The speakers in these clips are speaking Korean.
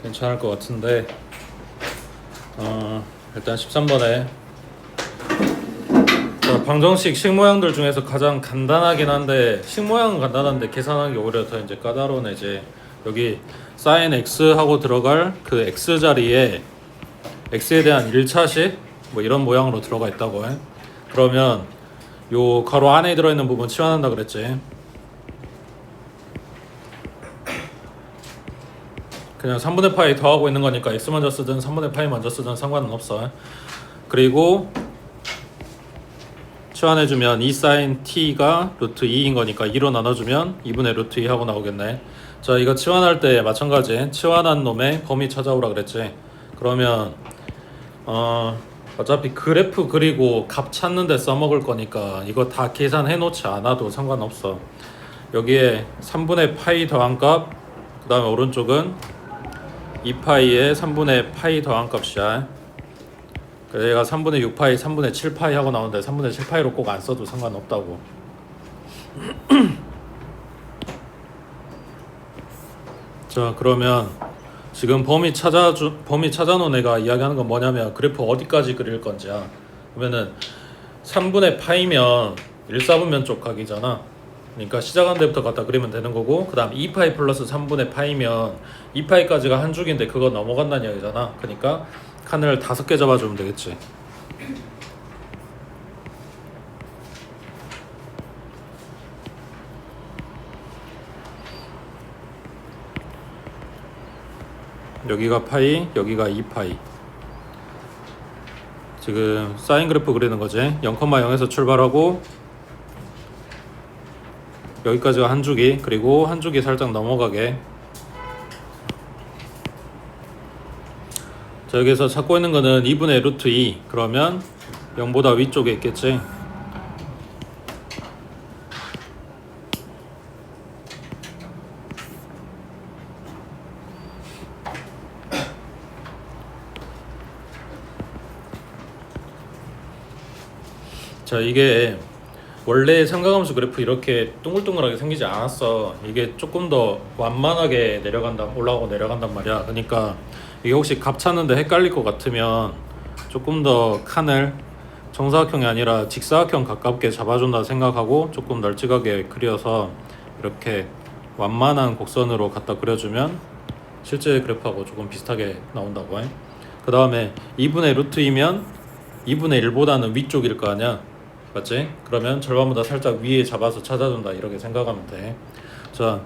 괜찮을 것 같은데 일단 13번에 방정식 식모양들 중에서 가장 간단하긴 한데 식모양은 간단한데 계산하는 게 오히려 더 이제 까다로운 이제 여기 sin x 하고 들어갈 그 x 자리에 x에 대한 1차식 뭐 이런 모양으로 들어가 있다고 해. 그러면 요 가로 안에 들어있는 부분 치환한다 그랬지. 그냥 3분의 파이 더하고 있는 거니까 x 먼저 쓰든 3분의 파이 먼저 쓰든 상관은 없어. 그리고 치환해주면 2 sin t가 루트 2인 거니까 2로 나눠주면 2분의 루트 2 하고 나오겠네. 자, 이거 치환할 때 마찬가지 치환한 놈의 범위 찾아오라 그랬지. 그러면 어차피 그래프 그리고 값 찾는 데 써먹을 거니까 이거 다 계산해 놓지 않아도 상관없어. 여기에 3분의 파이 더한 값, 그 다음에 오른쪽은 2파이에 3분의 파이 더한 값이야. 그래서 얘가 3분의 6파이, 3분의 7파이 하고 나오는데 3분의 7파이로 꼭 안 써도 상관없다고. 자, 그러면 지금 범위 찾아놓은 애가 이야기하는 건 뭐냐면 그래프 어디까지 그릴 건지야. 그러면은 3분의 파이면 1사분면 쪽 각이잖아. 그러니까 시작한 데부터 갖다 그리면 되는 거고, 그 다음 2파이 플러스 3분의 파이면 2파이까지가 한 줄기인데 그거 넘어간다는 이야기잖아. 그러니까 칸을 5개 잡아주면 되겠지. 여기가 파이, 여기가 2파이. 지금 사인 그래프 그리는 거지. 0,0에서 출발하고 여기까지가 한 주기, 그리고 한 주기 살짝 넘어가게. 자, 여기서 찾고 있는 거는 2분의 루트 2. 그러면 0보다 위쪽에 있겠지. 자, 이게 원래 삼각함수 그래프 이렇게 둥글둥글하게 생기지 않았어. 이게 조금 더 완만하게 올라가고 내려간단 말이야. 그러니까 이게 혹시 값 찾는데 헷갈릴 것 같으면 조금 더 칸을 정사각형이 아니라 직사각형 가깝게 잡아준다 생각하고 조금 널찍하게 그려서 이렇게 완만한 곡선으로 갖다 그려주면 실제 그래프하고 조금 비슷하게 나온다고 해. 그 다음에 2분의 루트이면 2분의 1보다는 위쪽일 거 아니야. 맞지? 그러면 절반보다 살짝 위에 잡아서 찾아준다 이렇게 생각하면 돼. 자,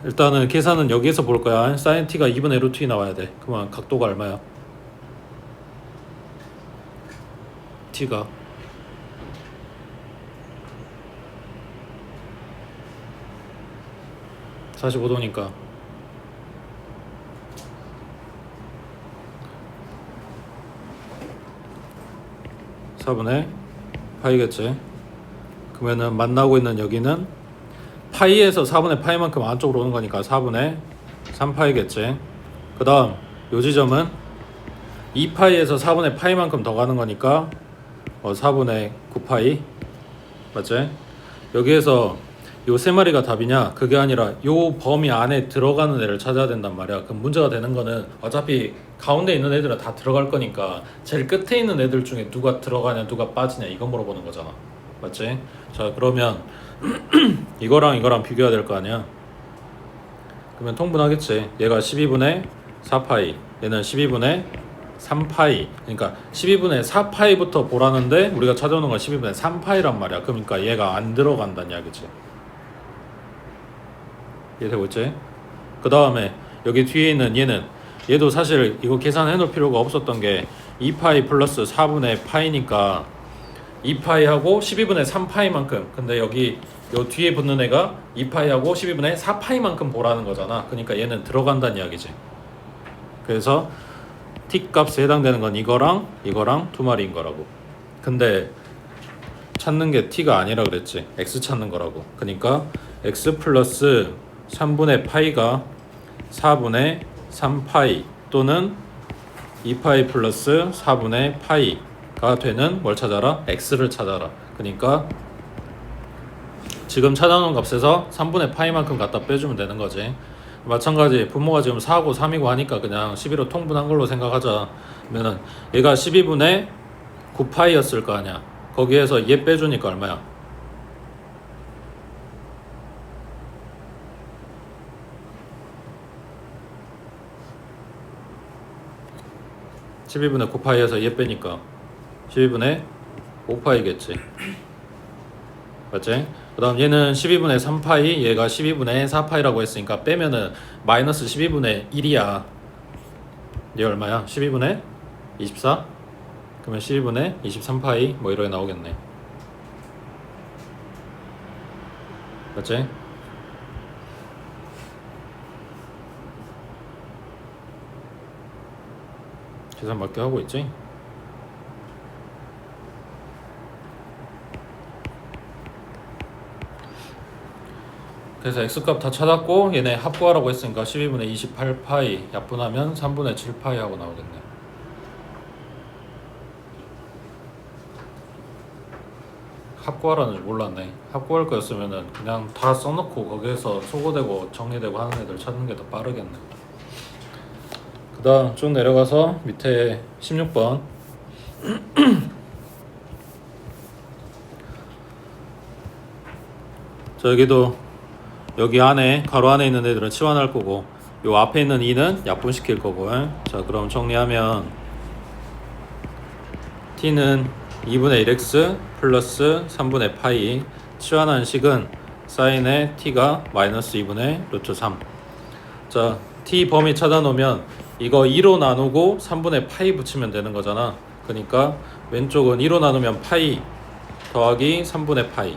일단은 계산은 여기에서 볼 거야. sin t가 2분의 루트 2 나와야 돼. 그러면 각도가 얼마야? t가 45도니까 4분의 파이겠지. 그러면은 만나고 있는 여기는 파이에서 4분의 파이만큼 안쪽으로 오는 거니까 4분의 3파이겠지. 그 다음 요 지점은 2파이에서 4분의 파이만큼 더 가는 거니까 4분의 9파이. 맞지? 여기에서 요 세 마리가 답이냐? 그게 아니라 요 범위 안에 들어가는 애를 찾아야 된단 말이야. 그럼 문제가 되는 거는 어차피 가운데 있는 애들은 다 들어갈 거니까 제일 끝에 있는 애들 중에 누가 들어가냐 누가 빠지냐 이거 물어보는 거잖아. 맞지? 자, 그러면 이거랑 비교해야 될 거 아니야. 그러면 통분하겠지. 얘가 12분의 4파이, 얘는 12분의 3파이. 그러니까 12분의 4파이부터 보라는데 우리가 찾아오는 건 12분의 3파이란 말이야. 그러니까 얘가 안 들어간다는 이야기지. 이해되고 있지? 그 다음에 여기 뒤에 있는 얘도 사실 이거 계산해 놓을 필요가 없었던 게 2파이 플러스 4분의 파이니까 2파이하고 12분의 3파이만큼. 근데 여기 요 뒤에 붙는 애가 2파이하고 12분의 4파이만큼 보라는 거잖아. 그러니까 얘는 들어간다는 이야기지. 그래서 t 값에 해당되는 건 이거랑 두 마리인 거라고. 근데 찾는 게 t가 아니라 그랬지. x 찾는 거라고. 그러니까 x 플러스 3분의 파이가 4분의 3파이 또는 2파이 플러스 4분의 파이가 되는 뭘 찾아라? x를 찾아라. 그러니까 지금 찾아놓은 값에서 3분의 파이만큼 갖다 빼주면 되는 거지. 마찬가지 분모가 지금 4고 3이고 하니까 그냥 11로 통분한 걸로 생각하자. 그러면은 얘가 12분의 9파이였을 거 아니야. 거기에서 얘 빼주니까 얼마야? 12분의 9파이에서 얘 빼니까 12분의 5파이겠지. 맞지? 그 다음 얘는 12분의 3파이, 얘가 12분의 4파이라고 했으니까 빼면은 마이너스 12분의 1이야. 얘 얼마야? 12분의 24? 그러면 12분의 23파이 뭐 이렇게 나오겠네. 맞지? 계산 맞게 하고 있지? 그래서 x값 다 찾았고 얘네 합구하라고 했으니까 12분의 28파이 약분하면 3분의 7파이 하고 나오겠네. 합구하라는 줄 몰랐네. 합구할 거였으면은 그냥 다 써놓고 거기에서 소거되고 정리되고 하는 애들 찾는 게 더 빠르겠네. 그 다음 쭉 내려가서 밑에 16번 자 여기도 여기 안에 가로 안에 있는 애들은 치환할 거고 요 앞에 있는 2는 약분시킬 거고. 자 그럼 정리하면 t는 2분의 1x 플러스 3분의 파이 치환한 식은 사인의 t가 마이너스 2분의 루트 3. 자 t 범위 찾아놓으면 이거 2로 나누고 3분의 파이 붙이면 되는 거잖아. 그러니까 왼쪽은 2로 나누면 파이 더하기 3분의 파이,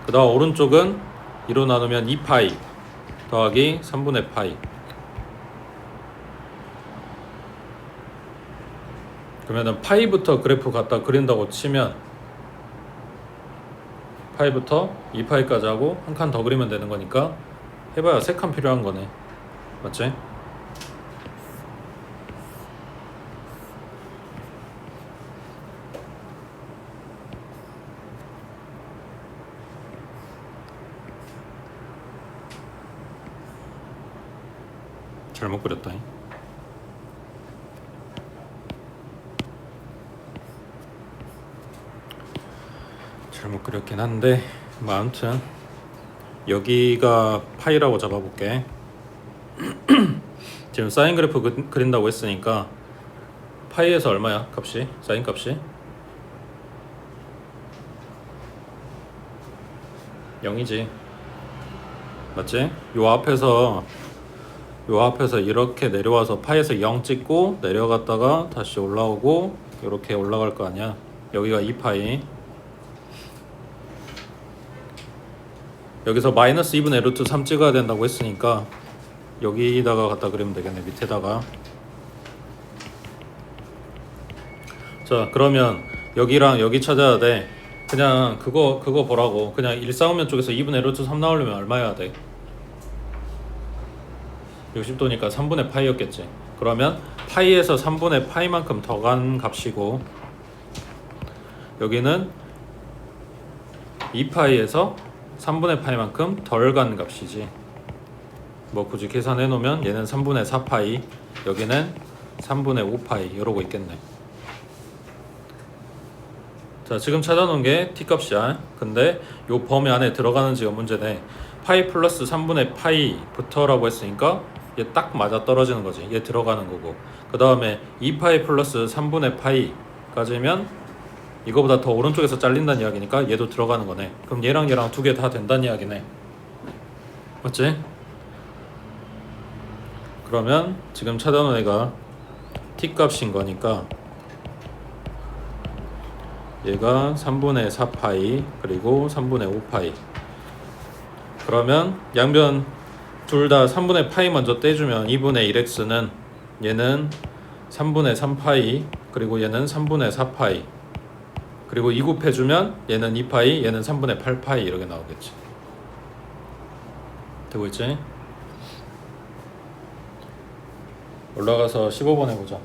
그 다음 오른쪽은 2로 나누면 2파이 더하기 3분의 파이. 그러면은 파이부터 그래프 갖다 그린다고 치면 파이부터 2파이까지 하고 한 칸 더 그리면 되는 거니까 해봐야 3칸 필요한 거네. 맞지? 잘못 그렸다. 잘못 그렸긴 한데 뭐 아무튼 여기가 파이라고 잡아볼게. 지금 사인 그래프 그린다고 했으니까 파이에서 얼마야 값이? 사인 값이? 0이지. 맞지? 요 앞에서 이렇게 내려와서 파이에서 0 찍고 내려갔다가 다시 올라오고 이렇게 올라갈 거 아니야. 여기가 2파이. 여기서 마이너스 2분의 루트 3 찍어야 된다고 했으니까 여기다가 갖다 그리면 되겠네. 밑에다가. 자 그러면 여기랑 여기 찾아야 돼. 그냥 그거 보라고. 그냥 일사후면 쪽에서 2분의 루트 3 나오려면 얼마 해야 돼? 60도니까 3분의 파이였겠지. 그러면 파이에서 3분의 파이만큼 더 간 값이고 여기는 2파이에서 3분의 파이만큼 덜 간 값이지. 뭐 굳이 계산해 놓으면 얘는 3분의 4파이, 여기는 3분의 5파이 이러고 있겠네. 자 지금 찾아놓은 게 t값이야. 근데 요 범위 안에 들어가는지가 문제네. 파이 플러스 3분의 파이부터 라고 했으니까 얘 딱 맞아 떨어지는 거지. 얘 들어가는 거고 그 다음에 2파이 플러스 3분의 파이까지면 이거보다 더 오른쪽에서 잘린다는 이야기니까 얘도 들어가는 거네. 그럼 얘랑 두 개 다 된다는 이야기네. 맞지? 그러면 지금 찾아놓은 애가 t값인 거니까 얘가 3분의 4파이 그리고 3분의 5파이. 그러면 양변 둘 다 3분의 파이 먼저 떼주면 2분의 1x는 얘는 3분의 3파이 그리고 얘는 3분의 4파이 그리고 2 곱해주면 얘는 2파이 얘는 3분의 8파이 이렇게 나오겠지. 되고 있지? 올라가서 15번 해보자.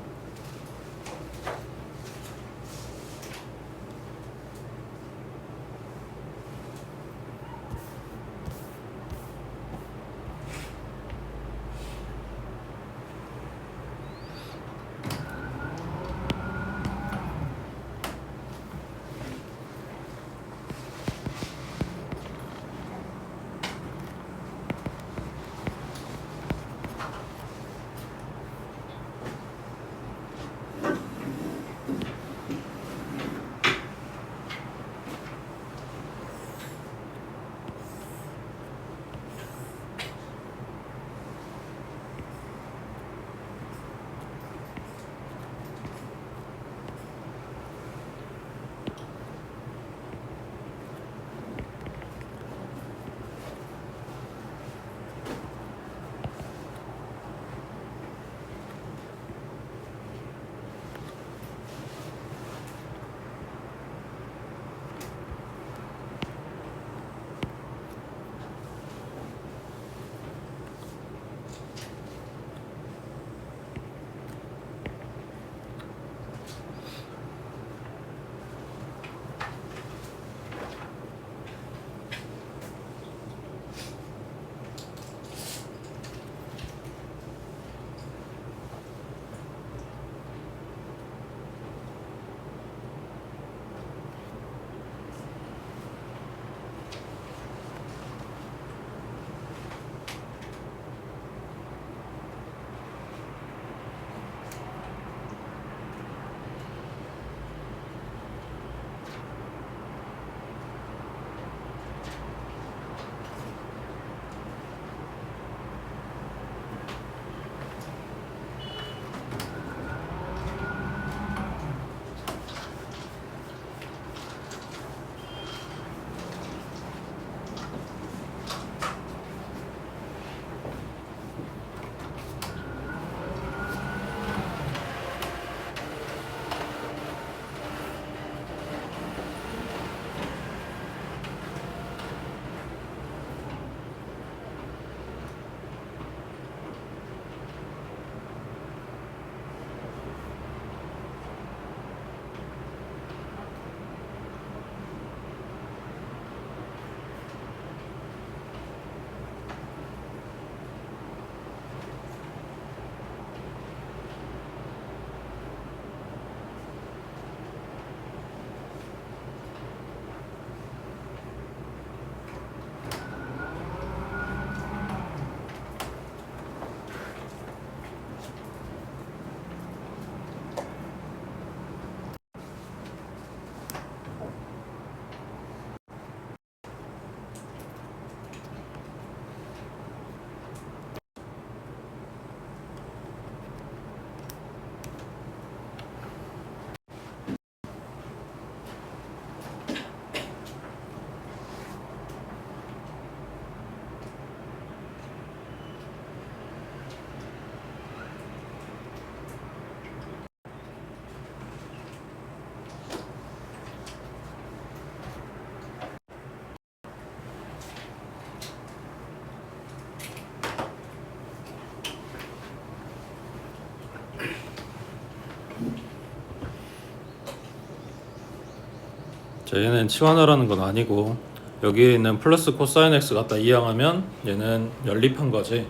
자, 얘는 치환하라는 건 아니고 여기에 있는 플러스 코사인 x 갖다 이항하면 얘는 연립한 거지.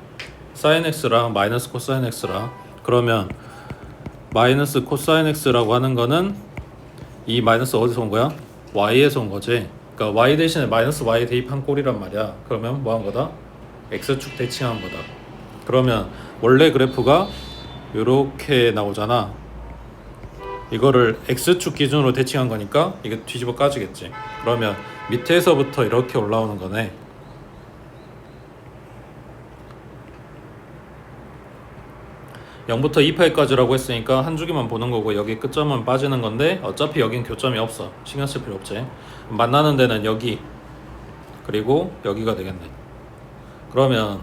사인 x랑 마이너스 코사인 x랑. 그러면 마이너스 코사인 x라고 하는 거는 이 마이너스 어디서 온 거야? y에서 온 거지. 그러니까 y 대신에 마이너스 y 대입한 꼴이란 말이야. 그러면 뭐 한 거다? x축 대칭한 거다. 그러면 원래 그래프가 요렇게 나오잖아. 이거를 x축 기준으로 대칭한 거니까 이게 뒤집어 까지겠지. 그러면 밑에서부터 이렇게 올라오는 거네. (0부터 2파이까지라고 했으니까 한 주기만 보는 거고 여기 끝점은 빠지는 건데 어차피 여긴 교점이 없어. 신경 쓸 필요 없지. 만나는 데는 여기 그리고 여기가 되겠네. 그러면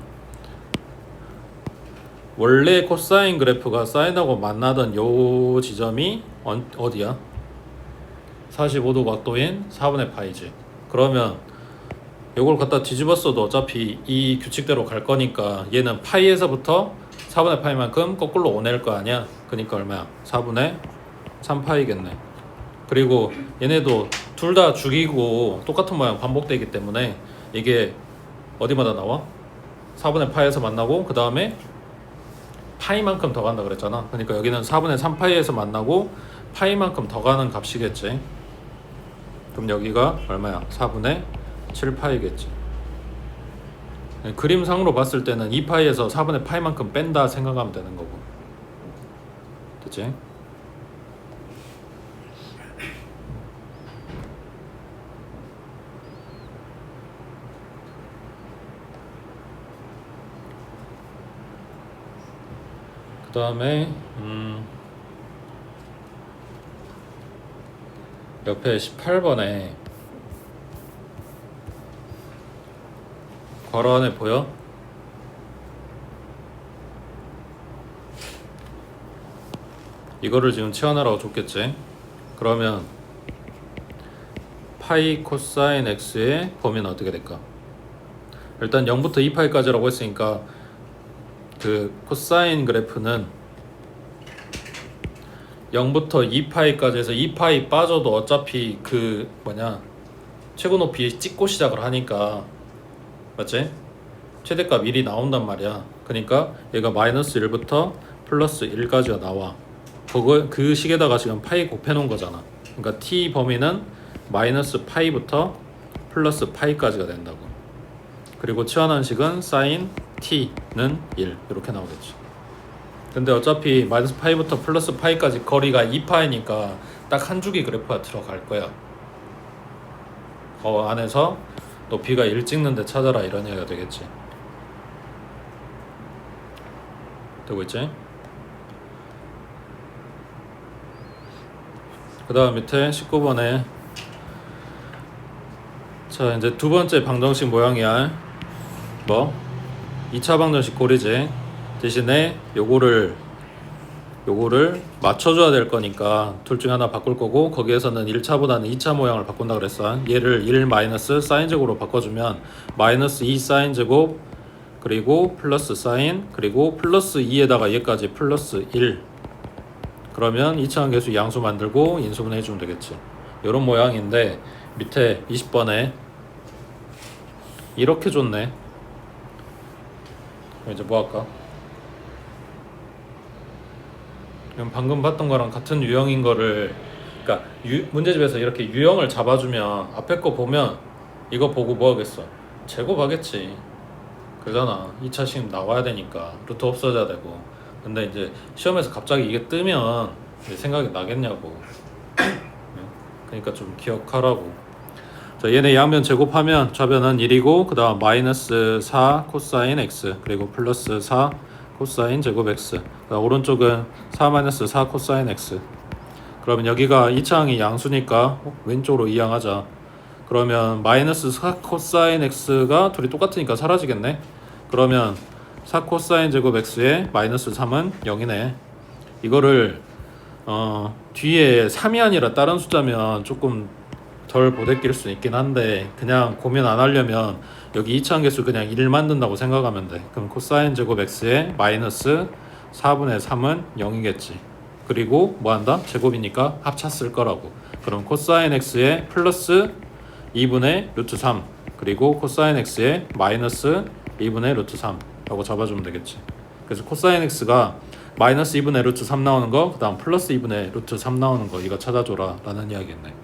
원래 코사인 그래프가 사인하고 만나던 요 지점이 어디야? 45도 각도인 4분의 파이지. 그러면 요걸 갖다 뒤집었어도 어차피 이 규칙대로 갈 거니까 얘는 파이에서부터 4분의 파이만큼 거꾸로 오낼 거 아니야. 그러니까 얼마야? 4분의 3파이겠네. 그리고 얘네도 둘 다 죽이고 똑같은 모양 반복되기 때문에 이게 어디마다 나와? 4분의 파이에서 만나고 그 다음에 파이만큼 더 간다 그랬잖아. 그러니까 여기는 4분의 3파이에서 만나고 파이만큼 더 가는 값이겠지. 그럼 여기가 얼마야? 4분의 7파이겠지. 그림상으로 봤을 때는 2파이에서 4분의 파이만큼 뺀다 생각하면 되는 거고. 됐지? 그 다음에 옆에 18번에 괄호 안에 보여? 이거를 지금 치환하라고 줬겠지. 그러면 파이 코사인 x의 범위는 어떻게 될까? 일단 0부터 2파이까지라고 했으니까 그 코사인 그래프는 0부터 2파이까지 해서 2파이 빠져도 어차피 그 최고 높이 찍고 시작을 하니까 맞지? 최대값 1이 나온단 말이야. 그러니까 얘가 마이너스 1부터 플러스 1까지가 나와. 그 식에다가 지금 파이 곱해놓은 거잖아. 그러니까 t 범위는 마이너스 파이부터 플러스 파이까지가 된다고. 그리고 치환한 식은 사인 t는 1 이렇게 나오겠지. 근데 어차피 마이너스 파이부터 플러스 파이까지 거리가 2파이니까 딱 한 주기 그래프가 들어갈 거야. 안에서 높이가 1 찍는데 찾아라 이런 얘기가 되겠지. 되고 있지? 그 다음 밑에 19번에 자 이제 두 번째 방정식 모양이야. 뭐? 2차 방정식 꼴이지. 대신에 요거를 맞춰줘야 될 거니까 둘 중에 하나 바꿀 거고 거기에서는 1차보다는 2차 모양을 바꾼다 그랬어. 얘를 1 마이너스 사인 제곱으로 바꿔주면 마이너스 2 사인 제곱 그리고 플러스 사인 그리고 플러스 2에다가 얘까지 플러스 1 그러면 2차원 계수 양수 만들고 인수분해 해주면 되겠지. 요런 모양인데 밑에 20번에 이렇게 줬네. 그럼 이제 뭐 할까? 그럼 방금 봤던 거랑 같은 유형인 거를 그러니까 문제집에서 이렇게 유형을 잡아주면 앞에 거 보면 이거 보고 뭐 하겠어? 제곱하겠지. 그러잖아. 2차 시험 나와야 되니까 루트 없어져야 되고. 근데 이제 시험에서 갑자기 이게 뜨면 생각이 나겠냐고. 그러니까 좀 기억하라고. 자, 얘네 양변 제곱하면 좌변은 1이고 그 다음 마이너스 4 코사인 x 그리고 플러스 4 코사인 제곱 x. 오른쪽은 4 마이너스 4 코사인 x. 그러면 여기가 2차항이 양수니까 왼쪽으로 이항하자. 그러면 마이너스 4 코사인 x가 둘이 똑같으니까 사라지겠네. 그러면 4 코사인 제곱 x에 마이너스 3은 0이네. 이거를 뒤에 3이 아니라 다른 숫자면 조금 덜 보대낄 수 있긴 한데 그냥 고민 안 하려면 여기 2차항 개수 그냥 1 만든다고 생각하면 돼. 그럼 코사인 제곱 x에 마이너스 4분의 3은 0이겠지. 그리고 뭐 한다? 제곱이니까 합쳤을 거라고. 그럼 코사인 x의 플러스 2분의 루트 3 그리고 코사인 x의 마이너스 2분의 루트 3 라고 잡아주면 되겠지. 그래서 코사인 x가 마이너스 2분의 루트 3 나오는 거, 그 다음 플러스 2분의 루트 3 나오는 거 이거 찾아줘라 라는 이야기겠네.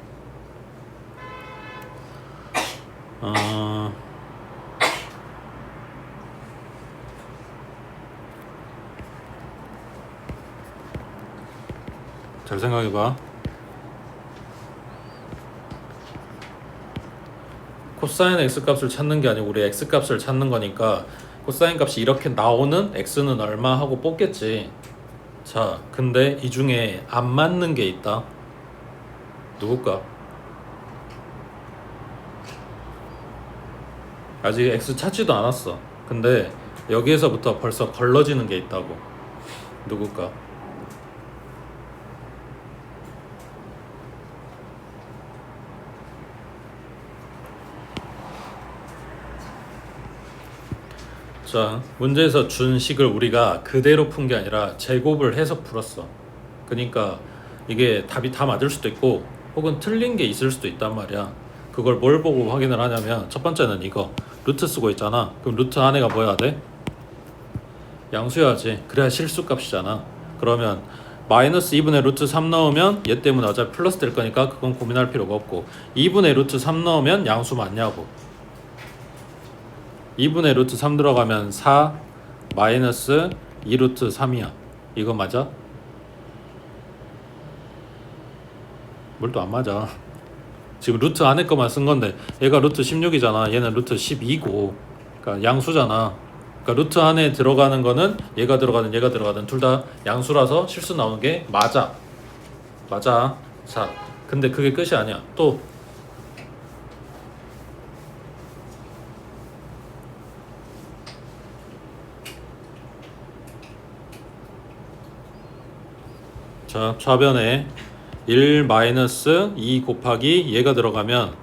잘 생각해봐. 코사인 x 값을 찾는 게 아니고 우리 x 값을 찾는 거니까 코사인 값이 이렇게 나오는 x는 얼마 하고 뽑겠지. 자, 근데 이 중에 안 맞는 게 있다. 누굴까? 아직 x 찾지도 않았어. 근데 여기에서부터 벌써 걸러지는 게 있다고. 누굴까? 자, 문제에서 준 식을 우리가 그대로 푼 게 아니라 제곱을 해서 풀었어. 그러니까 이게 답이 다 맞을 수도 있고 혹은 틀린 게 있을 수도 있단 말이야. 그걸 뭘 보고 확인을 하냐면 첫 번째는 이거 루트 쓰고 있잖아. 그럼 루트 안에가 뭐여야 돼? 양수여야지. 그래야 실수값이잖아. 그러면 마이너스 2분의 루트 3 넣으면 얘 때문에 어차피 플러스 될 거니까 그건 고민할 필요가 없고 2분의 루트 3 넣으면 양수 맞냐고. 2분의 루트 3 들어가면 4 마이너스 2 루트 3이야. 이거 맞아? 뭘 또 안 맞아. 지금 루트 안에 거만 쓴 건데 얘가 루트 16이잖아. 얘는 루트 12고 그러니까 양수잖아. 그러니까 루트 안에 들어가는 거는 얘가 들어가든 둘 다 양수라서 실수 나오는 게 맞아. 자, 근데 그게 끝이 아니야. 또 자, 좌변에 1 마이너스 2 곱하기 얘가 들어가면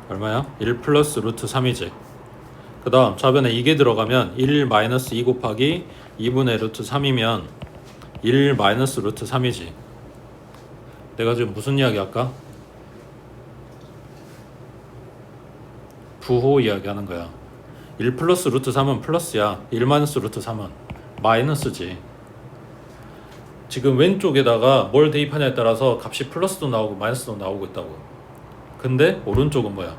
얼마야? 1 플러스 루트 3이지. 그 다음 좌변에 이게 들어가면 1 마이너스 2 곱하기 2분의 루트 3이면 1 마이너스 루트 3이지. 내가 지금 무슨 이야기 할까? 부호 이야기 하는 거야. 1 플러스 루트 3은 플러스야. 1 마이너스 루트 3은 마이너스지. 지금 왼쪽에다가 뭘 대입하냐에 따라서 값이 플러스도 나오고 마이너스도 나오고 있다고. 근데 오른쪽은 뭐야?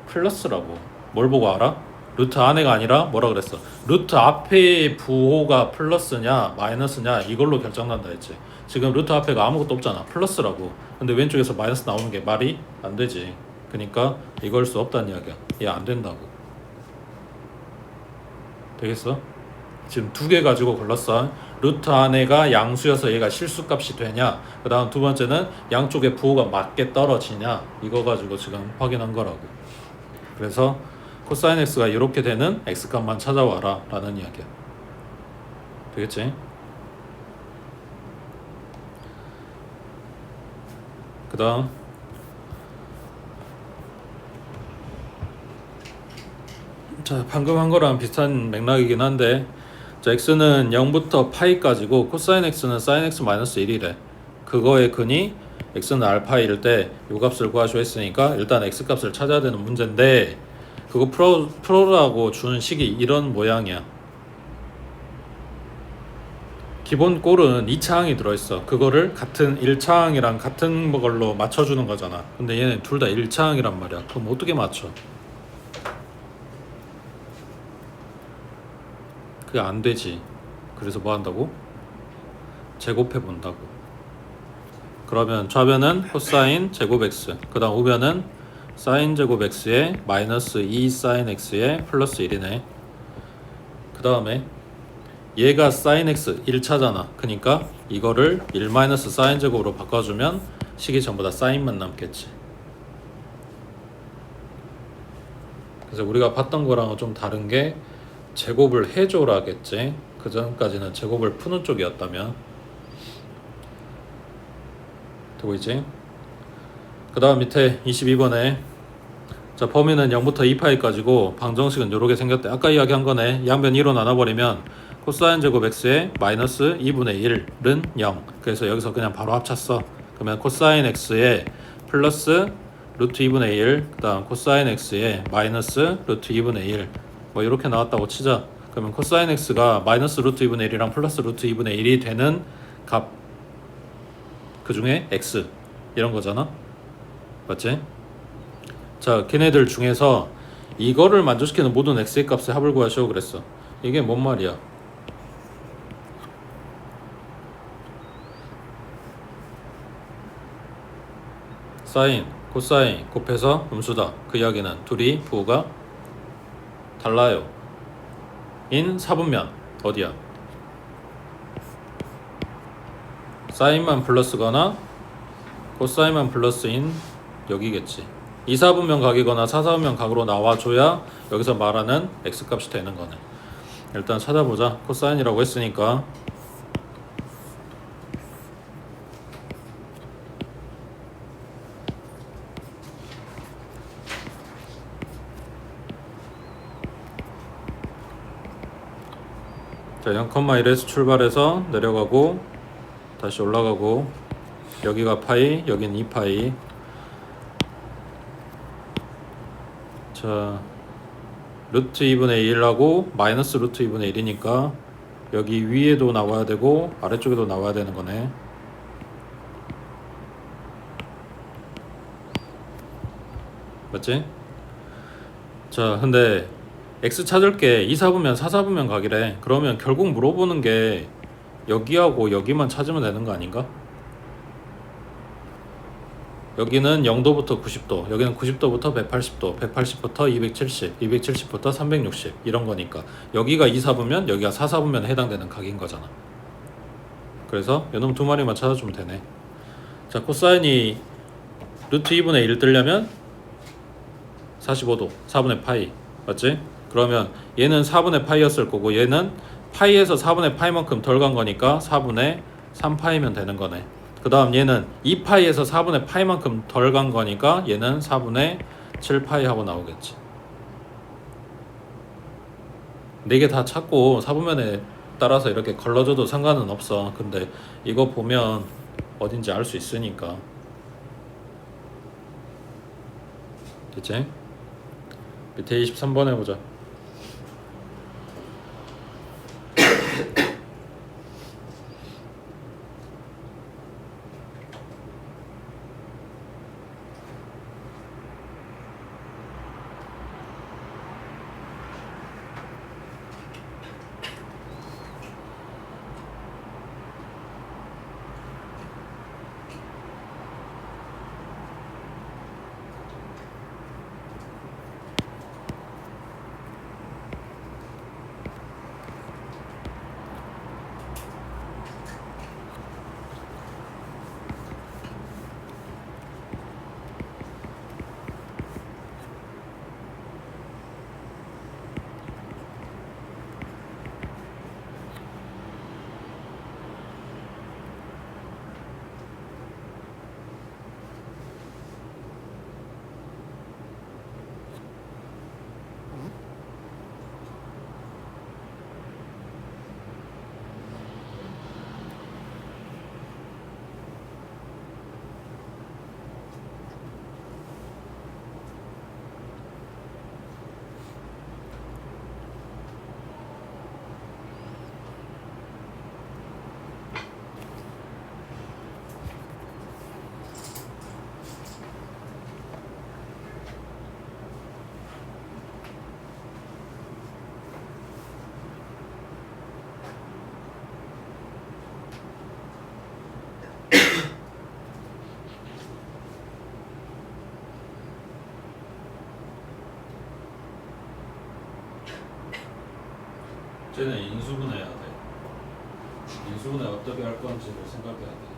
플러스라고. 뭘 보고 알아? 루트 안에가 아니라 뭐라 그랬어? 루트 앞에 부호가 플러스냐 마이너스냐 이걸로 결정난다 했지. 지금 루트 앞에가 아무것도 없잖아. 플러스라고. 근데 왼쪽에서 마이너스 나오는 게 말이 안 되지. 그러니까 이걸 수 없다는 이야기야. 얘 안 된다고. 되겠어? 지금 두 개 가지고 골랐어. 루트 안에가 양수여서 얘가 실수값이 되냐, 그 다음 두 번째는 양쪽의 부호가 맞게 떨어지냐, 이거 가지고 지금 확인한 거라고. 그래서 코사인 x가 이렇게 되는 x값만 찾아와라 라는 이야기야. 되겠지? 그 다음 자, 방금 한 거랑 비슷한 맥락이긴 한데, 자, x는 0부터 파이까지고 코사인 x는 사인 x 마이너스 1이래. 그거의 근이 x는 알파일 때 요 값을 구하시오 했으니까 일단 x 값을 찾아야 되는 문제인데, 그거 풀어라고 준 식이 이런 모양이야. 기본 꼴은 2차항이 들어있어. 그거를 같은 1차항이랑 같은 걸로 맞춰주는 거잖아. 근데 얘는 둘 다 1차항이란 말이야. 그럼 어떻게 맞춰? 그게 안 되지. 그래서 뭐 한다고? 제곱해 본다고. 그러면 좌변은 코사인 제곱 x, 그 다음 우변은 사인 제곱 x에 마이너스 2 사인 x에 플러스 1이네. 그 다음에 얘가 사인 x 1차잖아. 그러니까 이거를 1 마이너스 사인 제곱으로 바꿔주면 식이 전부 다 사인만 남겠지. 그래서 우리가 봤던 거랑은 좀 다른 게 제곱을 해줘라겠지. 그 전까지는 제곱을 푸는 쪽이었다면. 되고 있지? 그 다음 밑에 22번에 자, 범위는 0부터 2파이까지고 방정식은 요렇게 생겼대. 아까 이야기한 거네. 양변 2로 나눠버리면 코사인 제곱 x의 마이너스 2분의 1은 0. 그래서 여기서 그냥 바로 합쳤어. 그러면 코사인 x의 플러스 루트 2분의 1, 그 다음 코사인 x의 마이너스 루트 2분의 1, 뭐 이렇게 나왔다고 치자. 그러면 코사인 x가 마이너스 루트 2분의 1이랑 플러스 루트 2분의 1이 되는 값, 그 중에 x 이런 거잖아. 맞지? 자, 걔네들 중에서 이거를 만족시키는 모든 x의 값의 합을 구하시오 그랬어. 이게 뭔 말이야? 사인, 코사인 곱해서 음수다. 그 이야기는 둘이 부호가 달라요. 인 사분면 어디야? 사인만 플러스거나 코사인만 플러스인 여기겠지. 이사분면 각이거나 사사분면 각으로 나와줘야 여기서 말하는 x값이 되는 거네. 일단 찾아보자. 코사인이라고 했으니까 자, 0,1에서 출발해서 내려가고 다시 올라가고 여기가 파이, 여긴 2파이. 자, 루트 2분의 1하고 마이너스 루트 2분의 1이니까 여기 위에도 나와야 되고 아래쪽에도 나와야 되는 거네. 맞지? 자, 근데 x 찾을 게 2사분면 4사분면 각이래. 그러면 결국 물어보는 게 여기하고 여기만 찾으면 되는 거 아닌가? 여기는 0도부터 90도, 여기는 90도부터 180도, 180부터 270, 270부터 360 이런 거니까 여기가 2사분면, 여기가 4사분면에 해당되는 각인 거잖아. 그래서 이놈 두 마리만 찾아주면 되네. 자, 코사인이 루트 2분의 1 뜨려면 45도, 4분의 파이. 맞지? 그러면 얘는 4분의 파이였을 거고 얘는 파이에서 4분의 파이만큼 덜 간 거니까 4분의 3파이면 되는 거네. 그 다음 얘는 2파이에서 4분의 파이만큼 덜 간 거니까 얘는 4분의 7파이 하고 나오겠지. 4개 다 찾고 4분면에 따라서 이렇게 걸러줘도 상관은 없어. 근데 이거 보면 어딘지 알 수 있으니까. 됐지? 밑에 23번 해보자. 쟤는 인수분해야 돼. 인수분해 어떻게 할 건지를 생각해야 돼.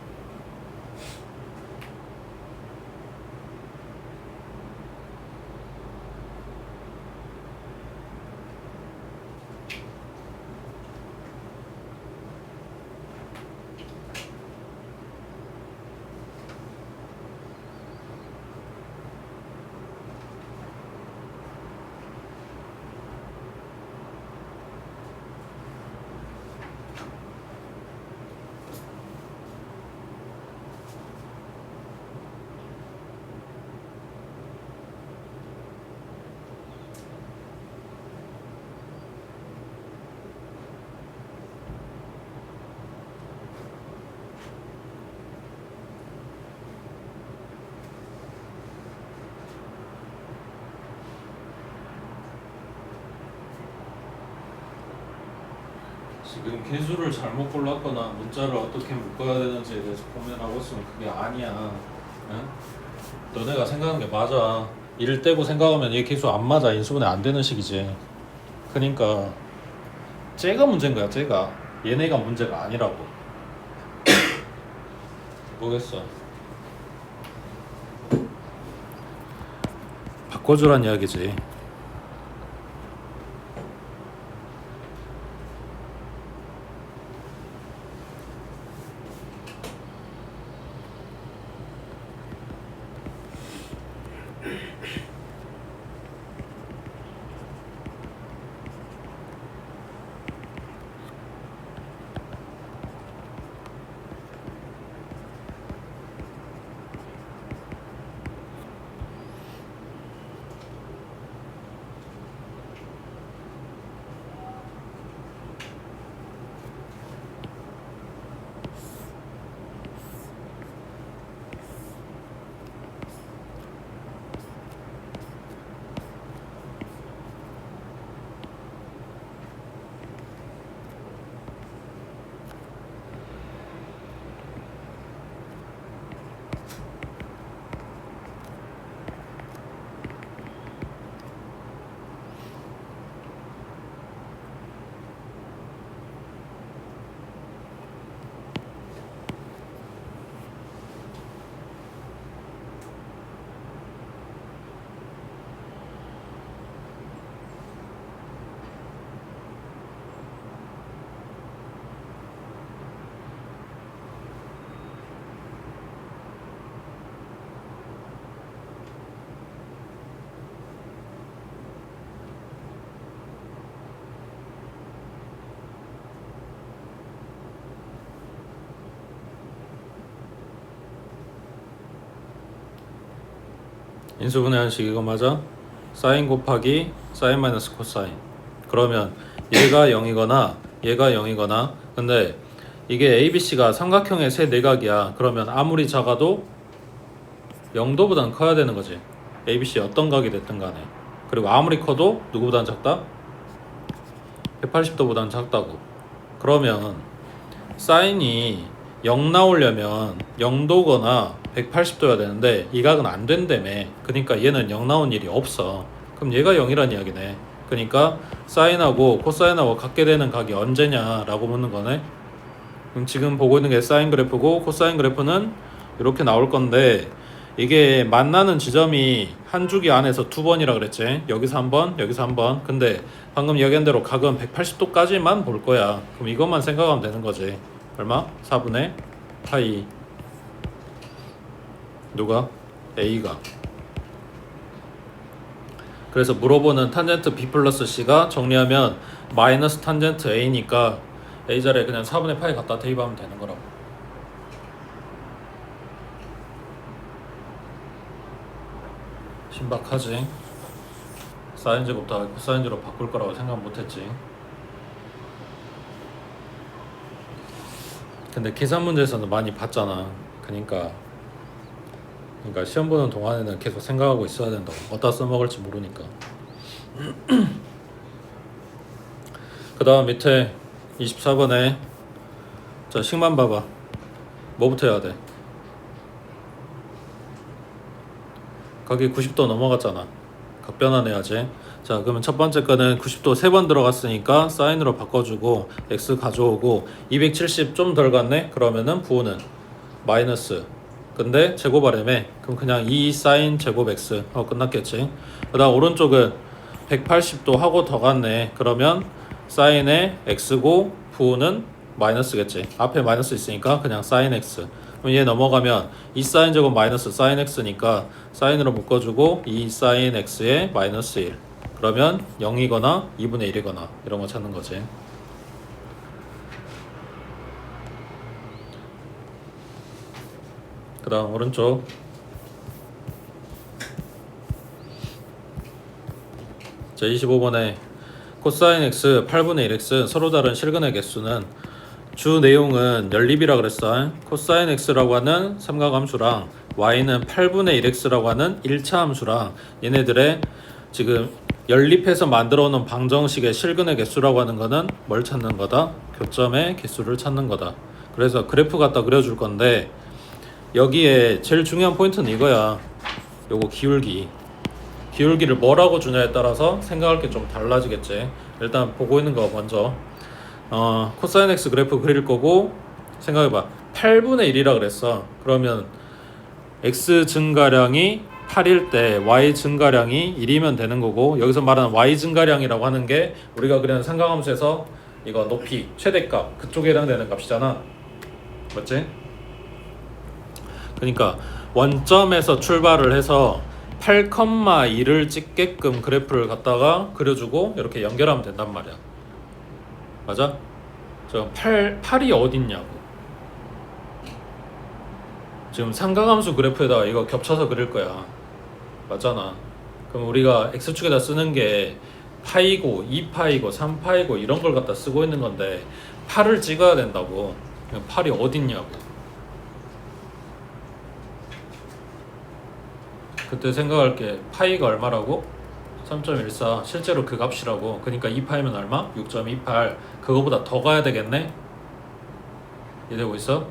지금 개수를 잘못 골랐거나 문자를 어떻게 묶어야 되는지에 대해서 고민하고 있으면 그게 아니야. 응? 너네가 생각하는 게 맞아. 이를 떼고 생각하면 얘 개수 안 맞아. 인수분해 안 되는 식이지. 그러니까 쟤가 문제인 거야. 쟤가. 얘네가 문제가 아니라고. 뭐겠어. 바꿔주란 이야기지. 인수분해 한식 이거 맞아? 사인 곱하기 사인 마이너스 코사인. 그러면 얘가 0이거나 얘가 0이거나 근데 이게 ABC가 삼각형의 세 내각이야. 그러면 아무리 작아도 0도보단 커야 되는 거지. ABC 어떤 각이 됐든 간에. 그리고 아무리 커도 누구보단 작다? 180도보단 작다고. 그러면 사인이 0 나오려면 0도거나 180도여야 되는데 이 각은 안 된다며. 그러니까 얘는 0 나온 일이 없어. 그럼 얘가 0이란 이야기네. 그러니까 사인하고 코사인하고 같게 되는 각이 언제냐라고 묻는 거네. 그럼 지금 보고 있는 게 사인 그래프고 코사인 그래프는 이렇게 나올 건데 이게 만나는 지점이 한 주기 안에서 두 번이라 그랬지. 여기서 한 번, 여기서 한 번. 근데 방금 이야기한 대로 각은 180도까지만 볼 거야. 그럼 이것만 생각하면 되는 거지. 얼마? 4분의 파이. 누가? A가. 그래서 물어보는 탄젠트 B 플러스 C가 정리하면 마이너스 탄젠트 A니까 A 자리에 그냥 4분의 파이 갖다 대입하면 되는 거라고. 신박하지? 사인 제곱 다 코사인 제로 바꿀 거라고 생각 못했지. 근데 계산 문제에서는 많이 봤잖아. 그러니까 시험 보는 동안에는 계속 생각하고 있어야 된다고. 어디다 써먹을지 모르니까. 그 다음 밑에 24번에 자 식만 봐봐. 뭐부터 해야 돼? 각이 90도 넘어갔잖아. 각 변환해야지. 자 그러면 첫 번째 거는 90도 3번 들어갔으니까 사인으로 바꿔주고 x 가져오고 270 좀 덜 갔네? 그러면은 부호는 마이너스. 근데 제곱하려면 그럼 그냥 2 사인 제곱 x 끝났겠지. 그 다음 오른쪽은 180도 하고 더 갔네. 그러면 사인의 x고 부호는 마이너스겠지. 앞에 마이너스 있으니까 그냥 사인 x. 그럼 얘 넘어가면 2 사인 제곱 마이너스 사인 x니까 사인으로 묶어주고 2 사인 x에 마이너스 1. 그러면 0이거나 2분의 1이거나 이런 거 찾는 거지. 그 다음 오른쪽 자 25번에 코사인 x 8분의 1x 서로 다른 실근의 개수는 주 내용은 연립이라 그랬어. 코사인 x라고 하는 삼각함수랑 y는 8분의 1x라고 하는 1차 함수랑 얘네들의 지금 연립해서 만들어 놓은 방정식의 실근의 개수라고 하는 거는 뭘 찾는 거다? 교점의 개수를 찾는 거다. 그래서 그래프 갖다 그려줄 건데 여기에 제일 중요한 포인트는 이거야. 요거 기울기를 뭐라고 주냐에 따라서 생각할 게 좀 달라지겠지. 일단 보고 있는 거 먼저 코사인 x 그래프 그릴 거고 생각해봐. 8분의 1이라 그랬어. 그러면 x 증가량이 8일 때 y 증가량이 1이면 되는 거고, 여기서 말하는 y 증가량이라고 하는 게 우리가 그리는 삼각함수에서 이거 높이 최대값 그쪽에 해당되는 값이잖아. 맞지? 그러니까 원점에서 출발을 해서 8,2를 찍게끔 그래프를 갖다가 그려주고 이렇게 연결하면 된단 말이야. 맞아? 저 8이 어딨냐고. 지금 삼각함수 그래프에다가 이거 겹쳐서 그릴 거야. 맞잖아. 그럼 우리가 x축에다 쓰는 게 파이고 2파이고 3파이고 이런 걸 갖다 쓰고 있는 건데 8을 찍어야 된다고. 8이 어딨냐고. 그때 생각할 게 파이가 얼마라고? 3.14 실제로 그 값이라고. 그러니까 2파이면 얼마? 6.28. 그거보다 더 가야 되겠네? 이해되고 있어?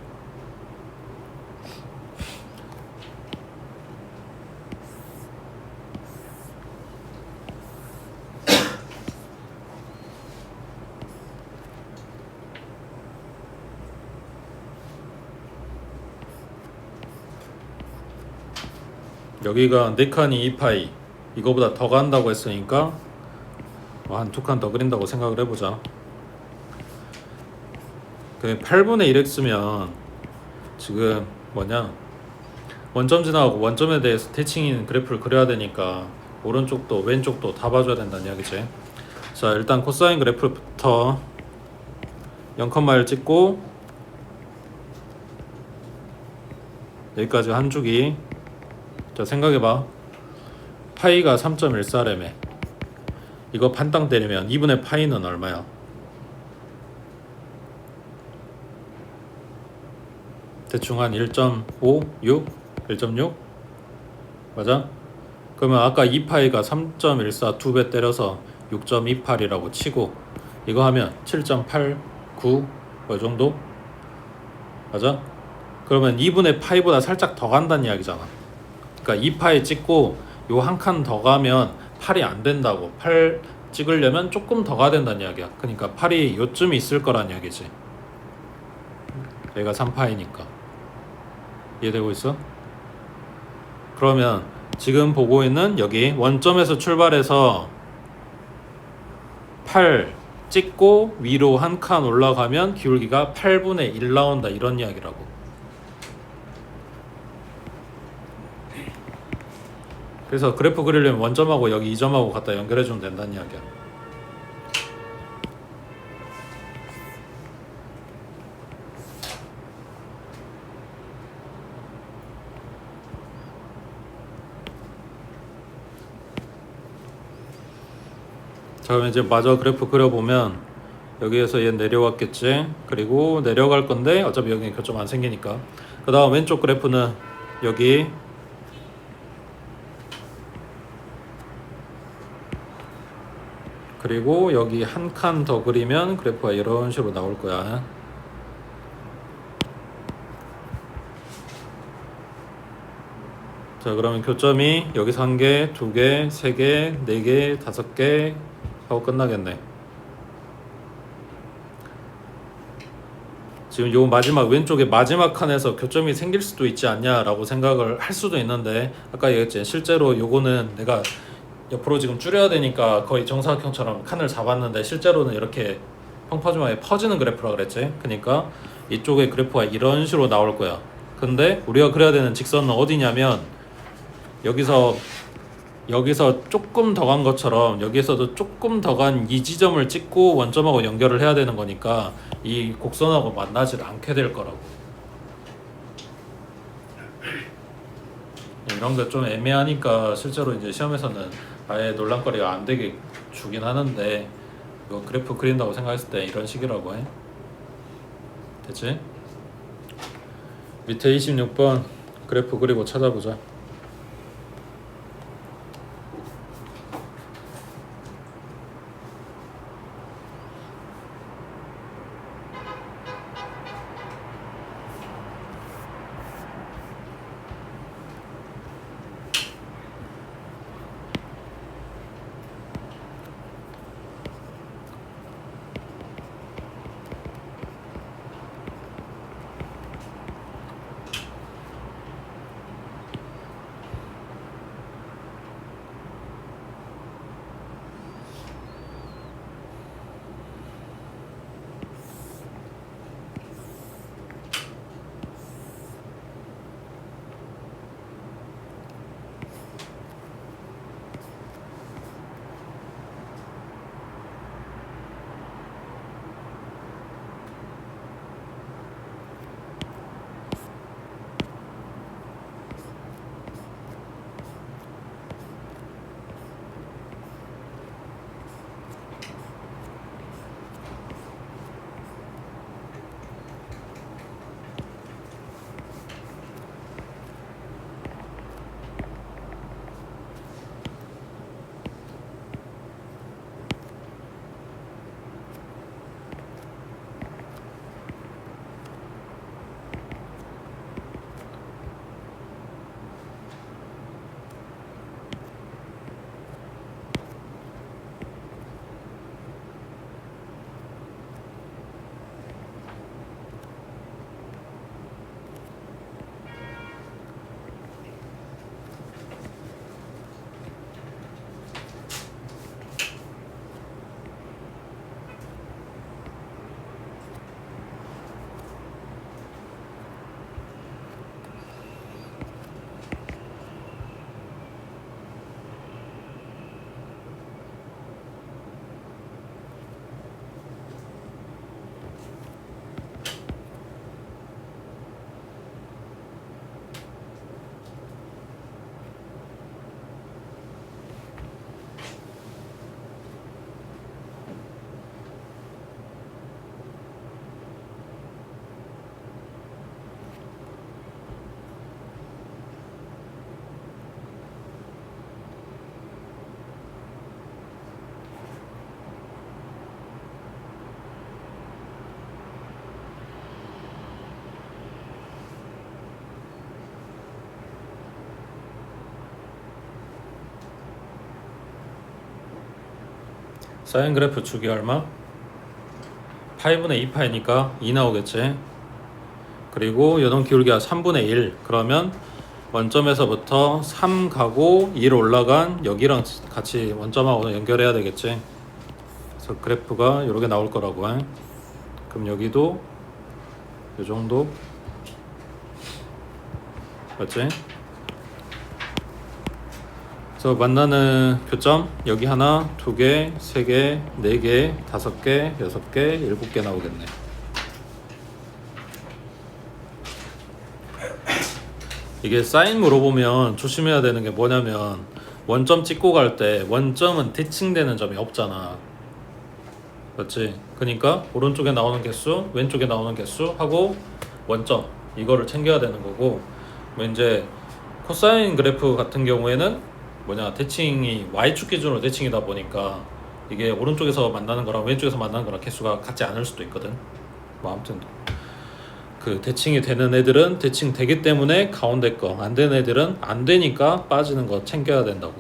여기가 4칸이 2파이 이거보다 더 간다고 했으니까 한 2칸 더 그린다고 생각을 해보자. 8분의 1x면 지금 뭐냐, 원점 지나가고 원점에 대해서 대칭인 그래프를 그려야 되니까 오른쪽도 왼쪽도 다 봐줘야 된다는 이야기지. 자, 일단 코사인 그래프부터 0,1 찍고 여기까지 한 주기. 자, 생각해봐. 파이가 3.14래매. 이거 반땅 때리면 2분의 파이는 얼마야? 대충 한 1.5? 6? 1.6? 맞아? 그러면 아까 2파이가 3.14 2배 때려서 6.28이라고 치고 이거 하면 7.89 뭐 정도? 맞아? 그러면 2분의 파이보다 살짝 더 간다는 이야기잖아. 그러니까 2파이 찍고 요 한 칸 더 가면 8이 안 된다고. 8 찍으려면 조금 더 가야 된다는 이야기야. 그러니까 8이 요쯤 있을 거란 이야기지. 얘가 3파이니까. 이해되고 있어? 그러면 지금 보고 있는 여기 원점에서 출발해서 8 찍고 위로 한 칸 올라가면 기울기가 8분의 1 나온다, 이런 이야기라고. 그래서 그래프 그리려면 원점하고 여기 이 점하고 갖다 연결해주면 된다는 이야기야. 자, 그럼 이제 마저 그래프 그려보면 여기에서 얘 내려왔겠지. 그리고 내려갈 건데 어차피 여기 교점 안 생기니까. 그 다음 왼쪽 그래프는 여기 그리고 여기 한 칸 더 그리면 그래프가 이런 식으로 나올 거야. 자, 그러면 교점이 여기서 1개, 2개, 3개, 4개, 5개 하고 끝나겠네. 지금 요 마지막 왼쪽에 마지막 칸에서 교점이 생길 수도 있지 않냐 라고 생각을 할 수도 있는데, 아까 얘기했지, 실제로 요거는 내가 옆으로 지금 줄여야 되니까 거의 정사각형처럼 칸을 잡았는데 실제로는 이렇게 평파주망에 퍼지는 그래프라 그랬지. 그러니까 이쪽에 그래프가 이런 식으로 나올 거야. 근데 우리가 그려야 되는 직선은 어디냐면 여기서 조금 더 간 것처럼 여기에서도 조금 더 간 이 지점을 찍고 원점하고 연결을 해야 되는 거니까 이 곡선하고 만나질 않게 될 거라고. 이런 게 좀 애매하니까 실제로 이제 시험에서는 아예 논란거리가 안 되게 주긴 하는데, 이거 그래프 그린다고 생각했을 때 이런 식이라고 해. 됐지? 밑에 26번 그래프 그리고 찾아보자. 사인 그래프 주기 얼마? 파이분의 2파이니까 2 나오겠지. 그리고 요놈 기울기가 3분의 1. 그러면 원점에서부터 3 가고 1 올라간 여기랑 같이 원점하고 연결해야 되겠지. 그래서 그래프가 이렇게 나올 거라고 해. 그럼 여기도 이 정도 맞지? 그래서 만나는 교점 여기 하나, 두 개, 세 개, 네 개, 다섯 개, 여섯 개, 일곱 개 나오겠네. 이게 사인 물어보면 조심해야 되는 게 뭐냐면 원점 찍고 갈 때 원점은 대칭되는 점이 없잖아. 맞지? 그러니까 오른쪽에 나오는 개수, 왼쪽에 나오는 개수 하고 원점 이거를 챙겨야 되는 거고, 뭐 이제 코사인 그래프 같은 경우에는 대칭이 y축 기준으로 대칭이다 보니까 이게 오른쪽에서 만나는 거랑 왼쪽에서 만나는 거랑 개수가 같지 않을 수도 있거든. 뭐 아무튼 그 대칭이 되는 애들은 대칭 되기 때문에 가운데 거, 안 되는 애들은 안 되니까 빠지는 거 챙겨야 된다고.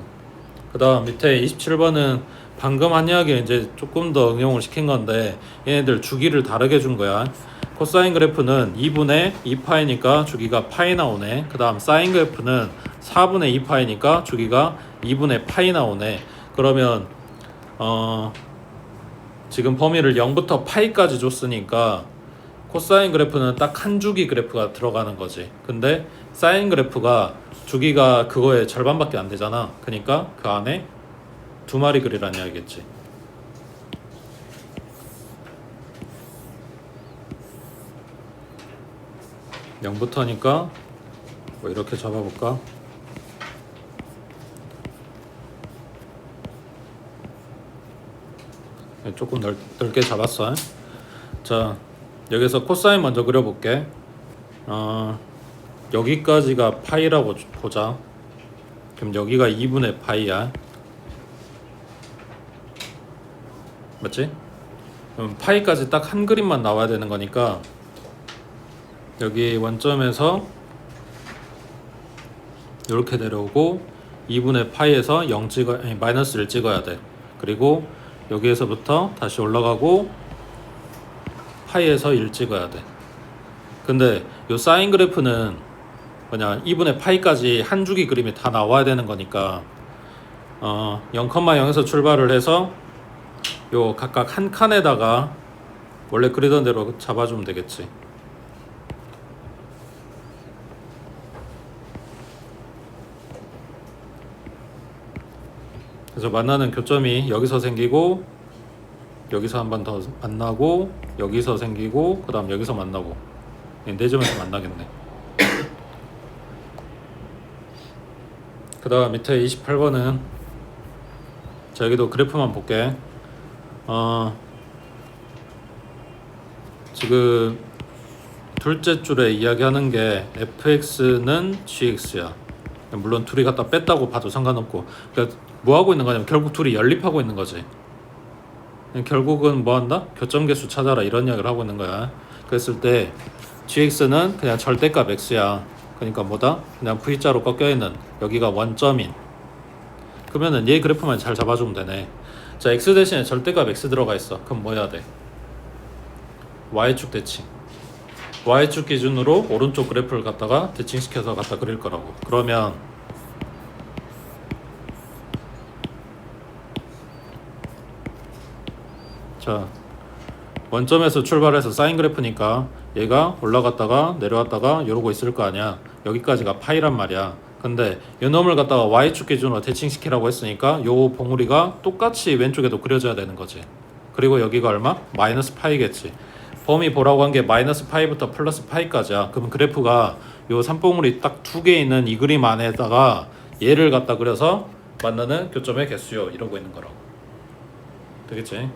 그 다음 밑에 27번은 방금 한 이야기 이제 조금 더 응용을 시킨 건데 얘네들 주기를 다르게 준 거야. 코사인 그래프는 2분의 2파이니까 주기가 파이 나오네. 그 다음 사인 그래프는 4분의 2파이니까 주기가 2분의 파이 나오네. 그러면 지금 범위를 0부터 파이까지 줬으니까 코사인 그래프는 딱 한 주기 그래프가 들어가는 거지. 근데 사인 그래프가 주기가 그거의 절반밖에 안 되잖아. 그러니까 그 안에 두 마리 그리라는 이야기겠지. (0부터니까) 뭐 이렇게 잡아볼까? 조금 넓게 잡았어. 자, 여기서 코사인 먼저 그려볼게. 여기까지가 파이라고 보자. 그럼 여기가 2분의 파이야. 맞지? 그럼 파이까지 딱 한 그림만 나와야 되는 거니까 여기 원점에서 이렇게 내려오고 2분의 파이에서 0 마이너스 1 찍어야 돼. 그리고 여기에서부터 다시 올라가고 파이에서 1 찍어야 돼. 근데 요 사인 그래프는 2분의 파이까지 한 주기 그림이 다 나와야 되는 거니까 0,0에서 출발을 해서 요 각각 한 칸에다가 원래 그리던 대로 잡아주면 되겠지. 그래서 만나는 교점이 여기서 생기고 여기서 한 번 더 만나고 여기서 생기고 그 다음 여기서 만나고 네 점에서 만나겠네. 그 다음 밑에 28번은 자 여기도 그래프만 볼게. 지금 둘째 줄에 이야기하는 게 fx는 gx야. 물론 둘이 갖다 뺐다고 봐도 상관없고, 그러니까 뭐 하고 있는 거냐면 결국 둘이 연립하고 있는 거지. 결국은 뭐 한다? 교점 개수 찾아라 이런 이야기를 하고 있는 거야. 그랬을 때 gx는 그냥 절대값 x야. 그러니까 뭐다? 그냥 v자로 꺾여 있는 여기가 원점인. 그러면은 얘 그래프만 잘 잡아주면 되네. 자, x 대신에 절대값 x 들어가 있어. 그럼 뭐 해야 돼? y축 대칭. y축 기준으로 오른쪽 그래프를 갖다가 대칭시켜서 갖다 그릴 거라고. 그러면 자, 원점에서 출발해서 사인 그래프니까 얘가 올라갔다가 내려왔다가 이러고 있을 거 아니야. 여기까지가 파이란 말이야. 근데 이 놈을 갖다가 y축 기준으로 대칭시키라고 했으니까 요 봉우리가 똑같이 왼쪽에도 그려져야 되는 거지. 그리고 여기가 얼마? 마이너스 파이겠지. 범위 보라고 한 게 마이너스 파이부터 플러스 파이까지야. 그럼 그래프가 요 산봉우리 딱 두 개 있는 이 그림 안에다가 얘를 갖다 그려서 만나는 교점의 개수요 이러고 있는 거라고. 되겠지?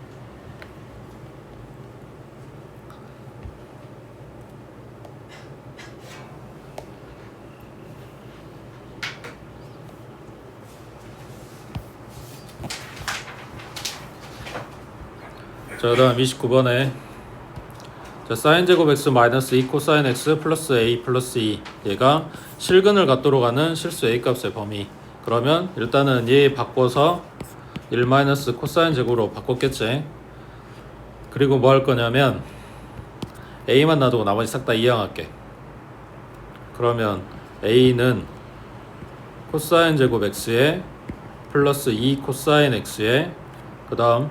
자, 다음 29번에 자, 사인 제곱 x 마이너스 2 코사인 x 플러스 a 플러스 2 얘가 실근을 갖도록 하는 실수 a 값의 범위. 그러면 일단은 얘 바꿔서 1 마이너스 코사인 제곱으로 바꿨겠지. 그리고 뭐 할 거냐면 a만 놔두고 나머지 싹 다 이항할게. 그러면 a는 코사인 제곱 x에 플러스 2 코사인 x에 그 다음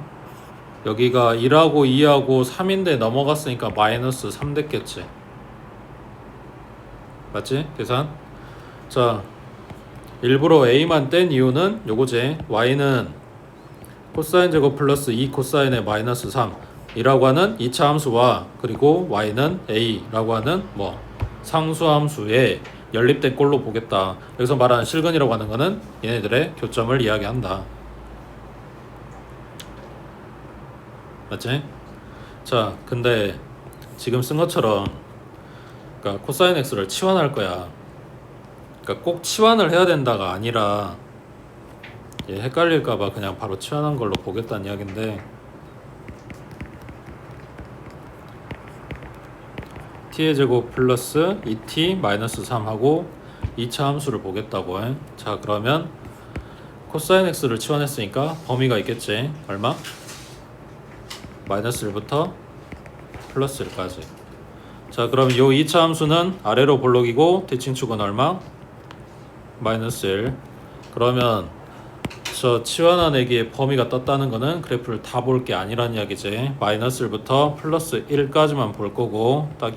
여기가 1하고 2하고 3인데 넘어갔으니까 마이너스 3 됐겠지. 맞지? 계산? 자, 일부러 a만 뗀 이유는 요거지. y는 코사인 제곱 플러스 2 코사인의 마이너스 3 이라고 하는 2차 함수와 그리고 y는 a라고 하는 뭐 상수함수의 연립된 꼴로 보겠다. 여기서 말하는 실근이라고 하는 거는 얘네들의 교점을 이야기한다. 맞지? 자, 근데 지금 쓴 것처럼 그러니까 코사인 x를 치환할 거야. 그러니까 꼭 치환을 해야 된다가 아니라 얘 헷갈릴까봐 그냥 바로 치환한 걸로 보겠다는 이야기인데 t의 제곱 플러스 2t 마이너스 3하고 2차 함수를 보겠다고 해. 자, 그러면 코사인 x를 치환했으니까 범위가 있겠지. 얼마? 마이너스 1부터 플러스 1까지. 자, 그럼 요 2차 함수는 아래로 볼록이고 대칭축은 얼마? 마이너스 1. 그러면 저 치환한 애기의 범위가 떴다는 거는 그래프를 다 볼 게 아니란 이야기지. 마이너스 1부터 플러스 1까지만 볼 거고 딱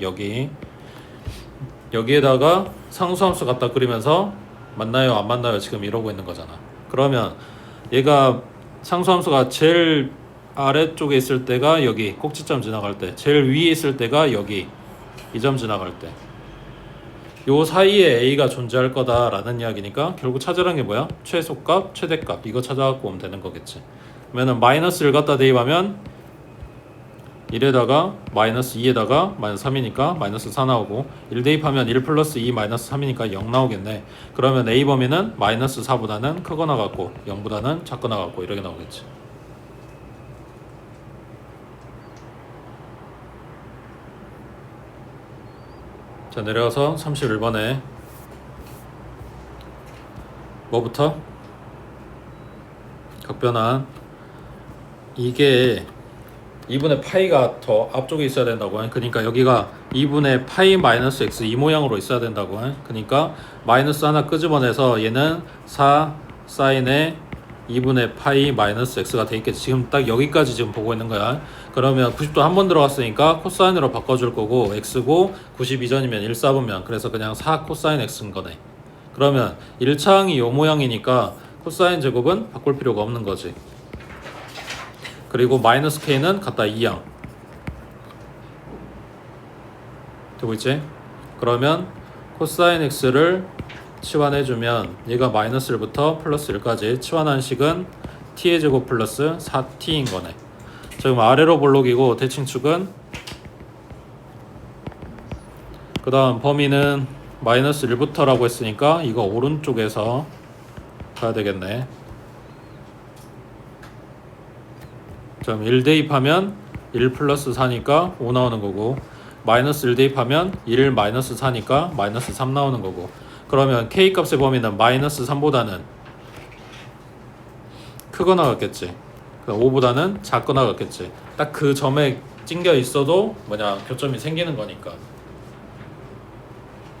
여기에다가 상수함수 갖다 그리면서 맞나요 안 맞나요 지금 이러고 있는 거잖아. 그러면 얘가 상수함수가 제일 아래쪽에 있을 때가 여기 꼭지점 지나갈 때, 제일 위에 있을 때가 여기 이 점 지나갈 때, 요 사이에 a가 존재할 거다라는 이야기니까 결국 찾으라는 게 뭐야? 최소값, 최대값 이거 찾아갖고 오면 되는 거겠지. 그러면 마이너스 1 갖다 대입하면 1에다가 마이너스 2에다가 마이너스 3이니까 마이너스 4 나오고 1 대입하면 1 플러스 2 마이너스 3이니까 0 나오겠네. 그러면 a 범위는 마이너스 4보다는 크거나 같고 0보다는 작거나 같고 이렇게 나오겠지. 자, 내려가서 31번에 뭐부터? 각변환. 이게 2분의 파이가 더 앞쪽에 있어야 된다고 해. 그러니까 여기가 2분의 파이 마이너스 x 이 모양으로 있어야 된다고 해. 그러니까 마이너스 하나 끄집어내서 얘는 4 사인의 2분의 파이 마이너스 x가 돼 있겠지. 지금 딱 여기까지 지금 보고 있는 거야. 그러면 90도 한 번 들어갔으니까 코사인으로 바꿔줄 거고 x고 92전이면 1 4분면 그래서 그냥 4 코사인 x인 거네. 그러면 1차항이 요 모양이니까 코사인 제곱은 바꿀 필요가 없는 거지. 그리고 마이너스 k는 갖다 2항 되고 있지? 그러면 코사인 x를 치환해주면 얘가 마이너스 1부터 플러스 1까지 치환한 식은 t의 제곱 플러스 4t인 거네. 지금 아래로 볼록이고 대칭축은 그 다음 범위는 마이너스 1부터라고 했으니까 이거 오른쪽에서 가야 되겠네. 그럼 1 대입하면 1 플러스 4니까 5 나오는 거고 마이너스 1 대입하면 1 마이너스 4니까 마이너스 3 나오는 거고 그러면 k 값의 범위는 마이너스 3보다는 크거나 같겠지. 5보다는 작거나 같겠지. 딱 그 점에 찡겨 있어도 뭐냐 교점이 생기는 거니까.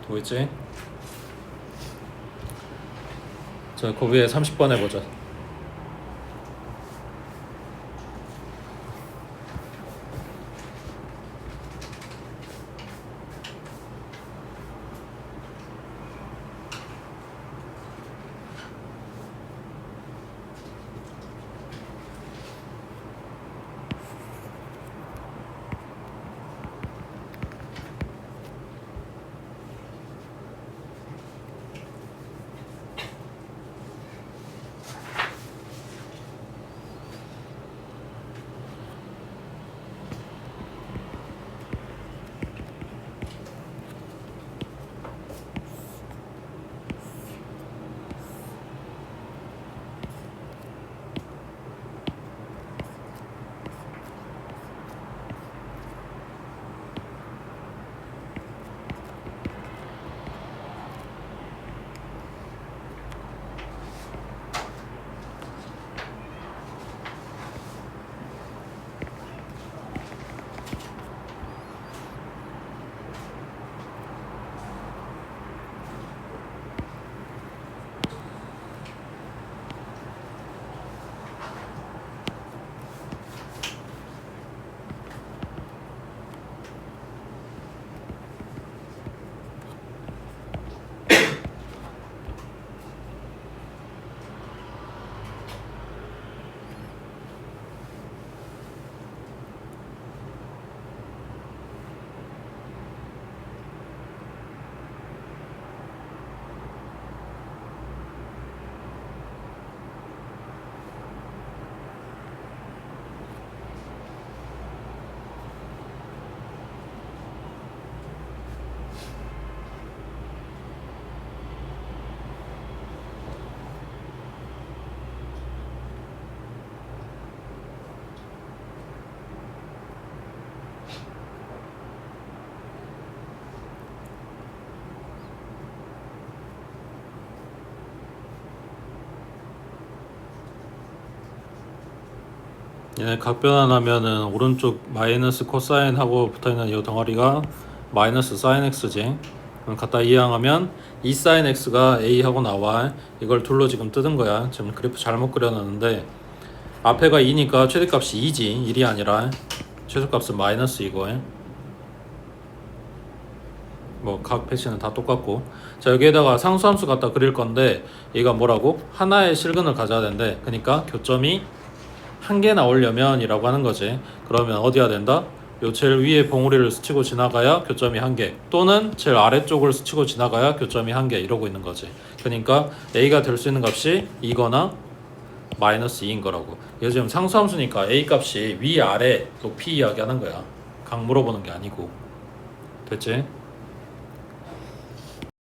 보이지? 자, 그 위에 30번 해보자. 얘네 각 변환하면은 오른쪽 마이너스 코사인하고 붙어있는 이 덩어리가 마이너스 사인 x지. 그럼 갖다 이항하면 2 사인 x가 a하고 나와. 이걸 둘로 지금 뜯은 거야. 지금 그래프 잘못 그려놨는데 앞에가 2니까 최대값이 2지 1이 아니라 최소값은 마이너스 이거. 뭐 각 패치는 다 똑같고. 자, 여기에다가 상수함수 갖다 그릴 건데 얘가 뭐라고? 하나의 실근을 가져야 된대. 그러니까 교점이 한 개 나오려면 이라고 하는 거지. 그러면 어디야 된다? 요 제일 위에 봉우리를 스치고 지나가야 교점이 한 개, 또는 제일 아래쪽을 스치고 지나가야 교점이 한 개, 이러고 있는 거지. 그러니까 a가 될 수 있는 값이 이거나 마이너스 2인 거라고. 이거 지금 상수함수니까 a 값이 위 아래 높이 이야기하는 거야. 각 물어보는 게 아니고. 됐지?